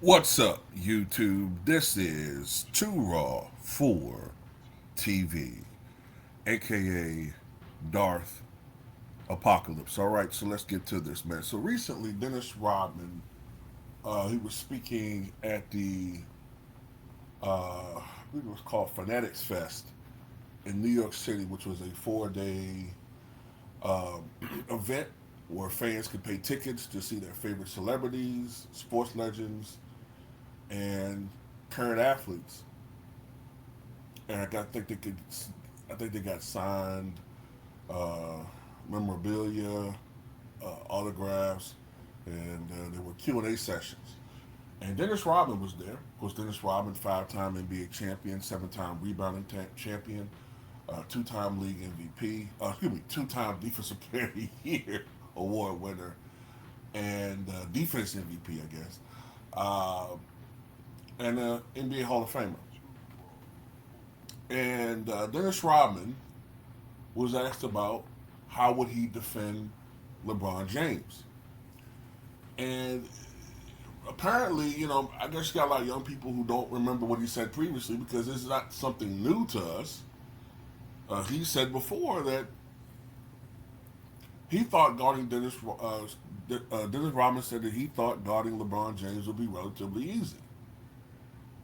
What's up, YouTube? This is Too Raw for TV, aka Darth Apocalypse. All right, so let's get to this, man. So recently, Dennis Rodman, he was speaking at I think it was called Fanatics Fest in New York City, which was a 4-day um, event where fans could pay tickets to see their favorite celebrities, sports legends, and current athletes. And I think they got signed uh, memorabilia, autographs, and there were Q&A sessions. And Dennis Rodman was there. Of course, Dennis Rodman, five-time NBA champion, seven-time rebounding champion, two-time league MVP, two-time Defensive Player of the Year award winner, and defense MVP, I guess, and NBA Hall of Famer. And Dennis Rodman was asked about how would he defend LeBron James. And apparently, I guess you got a lot of young people who don't remember what he said previously because this is not something new to us. He said before that he thought guarding Dennis Rodman said that he thought guarding LeBron James would be relatively easy.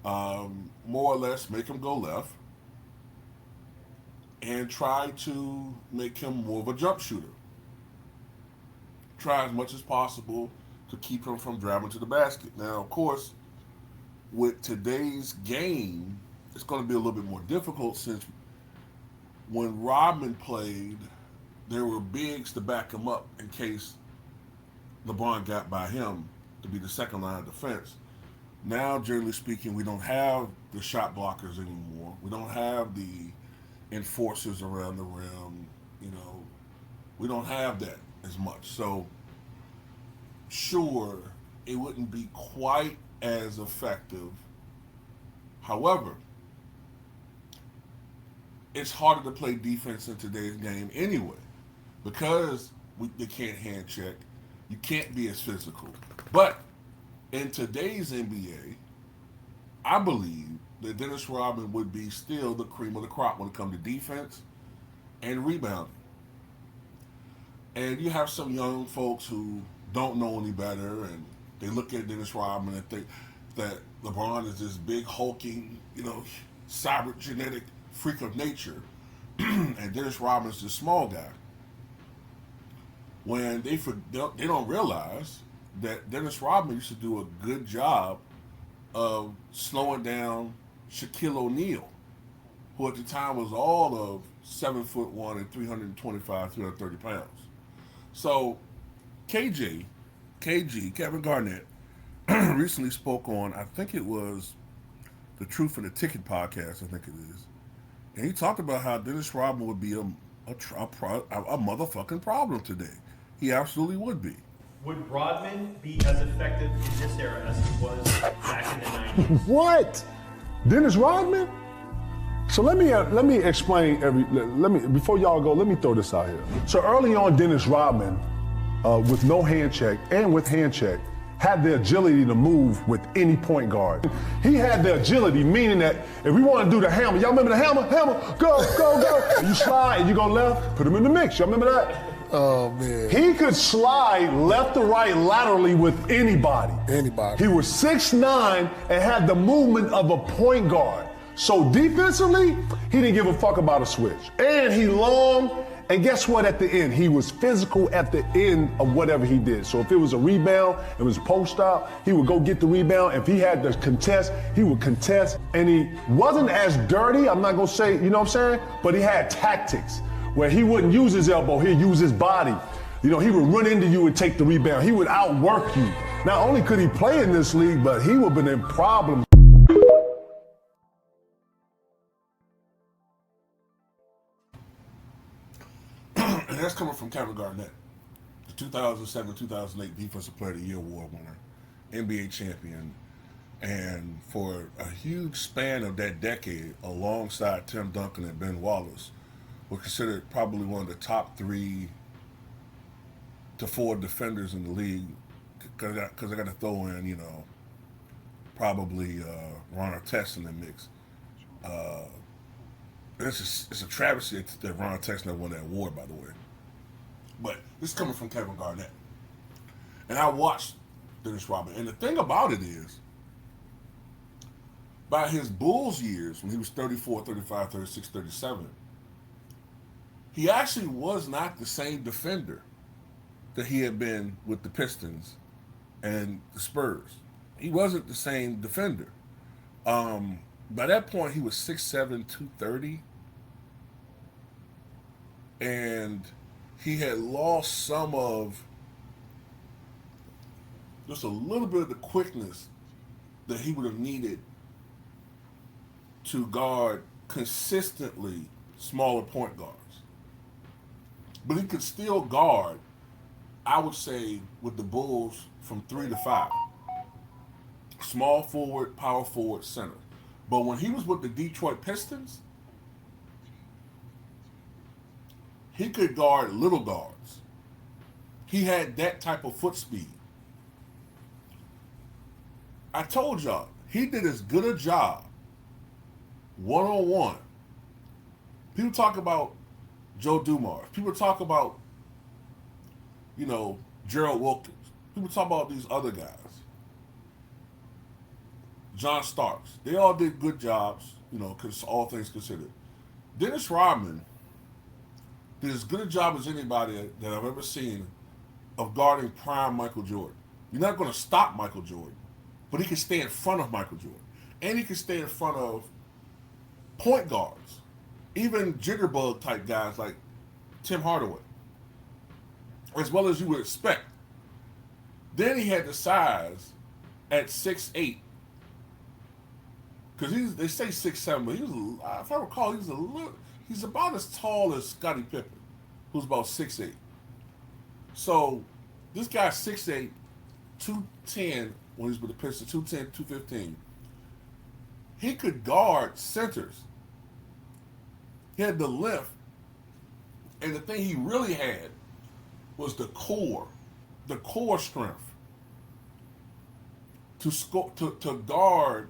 More or less make him go left and try to make him more of a jump shooter. Try as much as possible to keep him from driving to the basket. Now, of course, with today's game, it's going to be a little bit more difficult since when Rodman played, there were bigs to back him up in case LeBron got by him to be the second line of defense. Now, generally speaking, we don't have the shot blockers anymore. We don't have the enforcers around the rim. We don't have that as much. So, sure, it wouldn't be quite as effective. However, it's harder to play defense in today's game anyway because they can't hand check. You can't be as physical. But in today's NBA, I believe that Dennis Rodman would be still the cream of the crop when it comes to defense and rebounding. And you have some young folks who don't know any better, and they look at Dennis Rodman and think that LeBron is this big hulking, cybergenetic freak of nature, and Dennis Rodman's this small guy. When they don't realize that Dennis Rodman used to do a good job of slowing down Shaquille O'Neal, who at the time was all of 7'1" and 325, 330 pounds. So Kevin Garnett, recently spoke on, I think it was the Truth and the Ticket podcast, I think it is. And he talked about how Dennis Rodman would be a motherfucking problem today. He absolutely would be. Would Rodman be as effective in this era as he was back in the 90s? What? Dennis Rodman? So let me explain before y'all go, let me throw this out here. So early on, Dennis Rodman, with no hand check and with hand check, had the agility to move with any point guard. He had the agility, meaning that if we want to do the hammer, y'all remember the hammer? Hammer, go. And you slide and you go left, put him in the mix. Y'all remember that? Oh, man. He could slide left to right laterally with anybody. Anybody. He was 6'9" and had the movement of a point guard. So defensively, he didn't give a fuck about a switch. And he long, and guess what at the end? He was physical at the end of whatever he did. So if it was a rebound, it was post out, he would go get the rebound. If he had to contest, he would contest. And he wasn't as dirty, I'm not gonna say, you know what I'm saying? But he had tactics where he wouldn't use his elbow, he'd use his body. He would run into you and take the rebound. He would outwork you. Not only could he play in this league, but he would have been in problems. And that's coming from Kevin Garnett, the 2007-2008 Defensive Player of the Year award winner, NBA champion, and for a huge span of that decade, alongside Tim Duncan and Ben Wallace, were considered probably one of the top 3 to 4 defenders in the league. Because I got to throw in, probably Ron Artest in the mix. Uh, it's a travesty that Ron Artest never won that award, by the way. But this is coming from Kevin Garnett. And I watched Dennis Rodman. And the thing about it is, by his Bulls years, when he was 34, 35, 36, 37, he actually was not the same defender that he had been with the Pistons and the Spurs. He wasn't the same defender. By that point, he was 6'7", 230. And he had lost some of just a little bit of the quickness that he would have needed to guard consistently smaller point guards. But he could still guard, I would say, with the Bulls from 3 to 5. Small forward, power forward, center. But when he was with the Detroit Pistons, he could guard little guards. He had that type of foot speed. I told y'all, he did as good a job one-on-one. People talk about Joe Dumars. People talk about, Gerald Wilkins. People talk about these other guys. John Starks. They all did good jobs, all things considered. Dennis Rodman did as good a job as anybody that I've ever seen of guarding prime Michael Jordan. You're not going to stop Michael Jordan, but he can stay in front of Michael Jordan. And he can stay in front of point guards, even jitterbug type guys like Tim Hardaway, as well as you would expect. Then he had the size at 6'8", because they say 6'7", but he was, if I recall, he's about as tall as Scottie Pippen, who's about 6'8". So this guy's 6'8", 210 when he was with the Pistons, 210, 215. He could guard centers. He had the length, and the thing he really had was the core strength to guard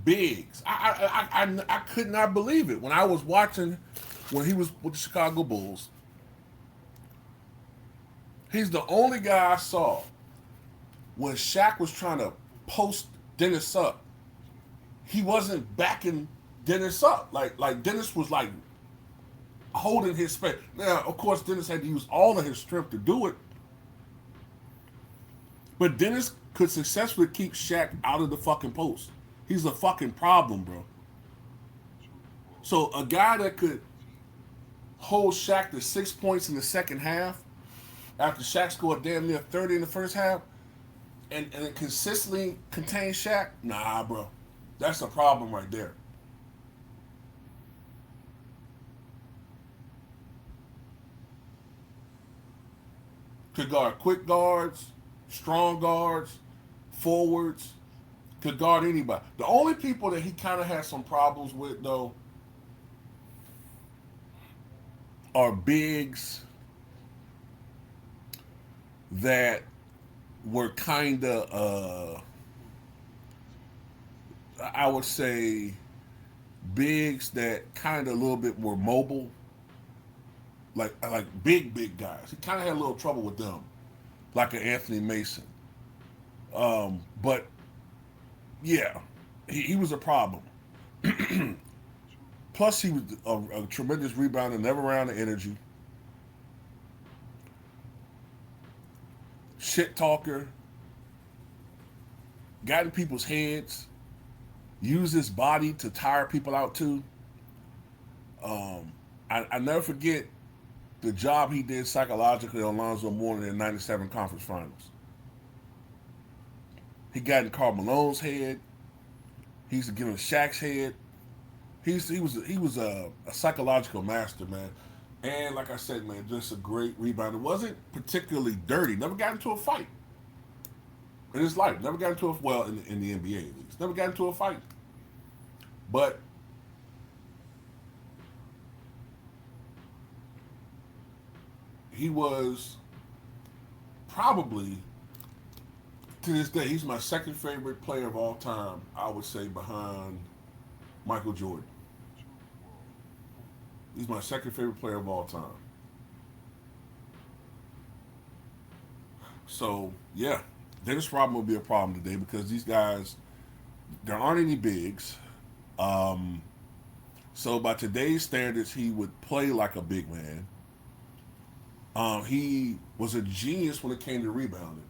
bigs. I could not believe it when I was watching when he was with the Chicago Bulls. He's the only guy I saw when Shaq was trying to post Dennis up. He wasn't backing Dennis up. Like Dennis was like holding his space. Now, of course, Dennis had to use all of his strength to do it. But Dennis could successfully keep Shaq out of the fucking post. He's a fucking problem, bro. So a guy that could hold Shaq to 6 points in the second half after Shaq scored damn near 30 in the first half and consistently contain Shaq, nah, bro. That's a problem right there. Could guard quick guards, strong guards, forwards, could guard anybody. The only people that he kind of had some problems with, though, are bigs that were kind of, I would say, bigs that kind of a little bit more mobile, like big guys. He kind of had a little trouble with them, like an Anthony Mason. But yeah, he was a problem. Plus, he was a tremendous rebounder, never ran out of energy. Shit talker. Got in people's heads. Used his body to tire people out too. I never forget the job he did psychologically on Alonzo Mourning in the '97 conference finals. He got in Karl Malone's head. He used to get in Shaq's head. He was a psychological master, man. And like I said, man, just a great rebounder. Wasn't particularly dirty. Never got into a fight in his life. Never got into in the NBA at least. Never got into a fight. But he was probably To this day, he's my second favorite player of all time. I would say behind Michael Jordan. He's my second favorite player of all time. So yeah, Dennis Rodman will be a problem today because these guys, there aren't any bigs. Um, so by today's standards, he would play like a big man. He was a genius when it came to rebounding.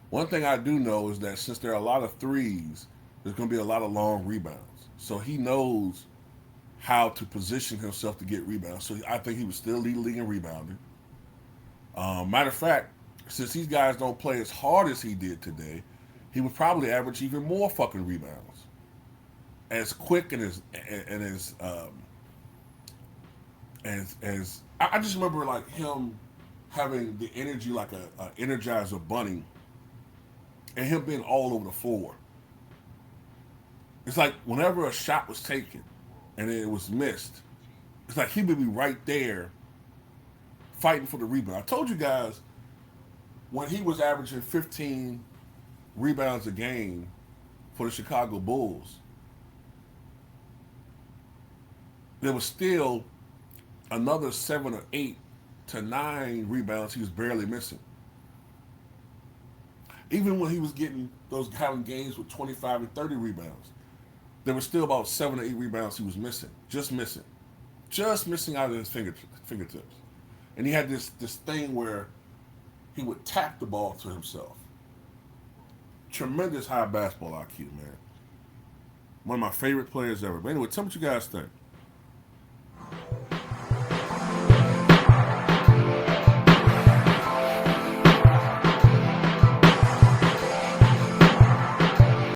One thing I do know is that since there are a lot of threes, there's going to be a lot of long rebounds. So he knows how to position himself to get rebounds. So I think he would still lead the league in rebounding. Matter of fact, since these guys don't play as hard as he did today, he would probably average even more fucking rebounds. As quick and as I just remember like him having the energy like a Energizer bunny, and him being all over the floor. It's like whenever a shot was taken and it was missed, it's like he would be right there fighting for the rebound. I told you guys when he was averaging 15 rebounds a game for the Chicago Bulls, there was still another 7 or 8 to 9 rebounds he was barely missing. Even when he was having games with 25 and 30 rebounds, there was still about 7 or 8 rebounds he was missing, just missing out of his fingertips. And he had this thing where he would tap the ball to himself. Tremendous high basketball IQ, man. One of my favorite players ever. But anyway, tell me what you guys think.